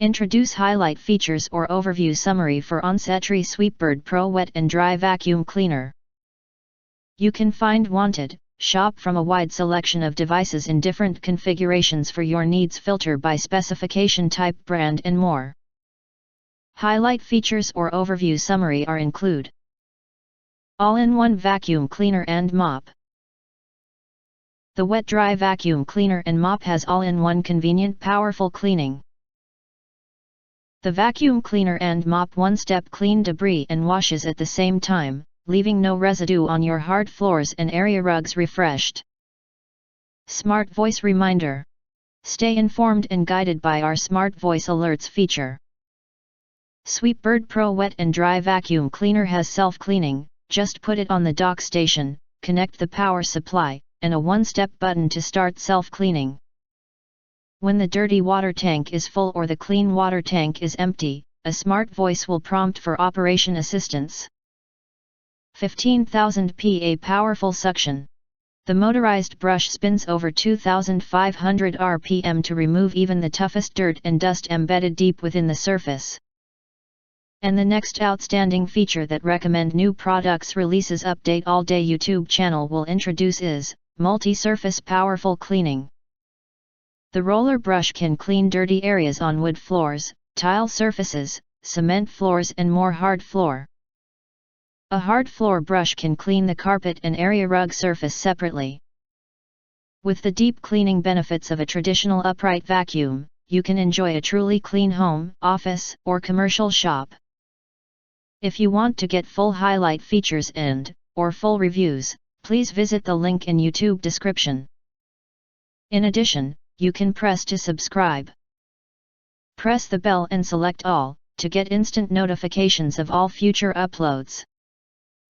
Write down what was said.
Introduce highlight features or overview summary for Anseetry SWEEPBIRD Pro Wet and Dry Vacuum Cleaner. You can find wanted, shop from a wide selection of devices in different configurations for your needs, filter by specification, type, brand and more. Highlight features or overview summary are include: all-in-one vacuum cleaner and mop. The wet-dry vacuum cleaner and mop has all-in-one convenient, powerful cleaning. The vacuum cleaner and mop one-step clean debris and washes at the same time, leaving no residue on your hard floors and area rugs. Refreshed Smart Voice Reminder. Stay informed and guided by our Smart Voice Alerts feature. SWEEPBIRD Pro Wet and Dry Vacuum Cleaner has self-cleaning. Just put it on the dock station, connect the power supply, and a one-step button to start self-cleaning. When the dirty water tank is full or the clean water tank is empty, a smart voice will prompt for operation assistance. 15,000 PA powerful suction. The motorized brush spins over 2,500 RPM to remove even the toughest dirt and dust embedded deep within the surface. And the next outstanding feature that recommend new products releases update all day YouTube channel will introduce is multi-surface powerful cleaning. The roller brush can clean dirty areas on wood floors, tile surfaces, cement floors and more hard floor. A hard floor brush can clean the carpet and area rug surface separately. With the deep cleaning benefits of a traditional upright vacuum, you can enjoy a truly clean home, office, or commercial shop. If you want to get full highlight features or full reviews, please visit the link in YouTube description. In addition, you can press to subscribe. Press the bell and select all, to get instant notifications of all future uploads.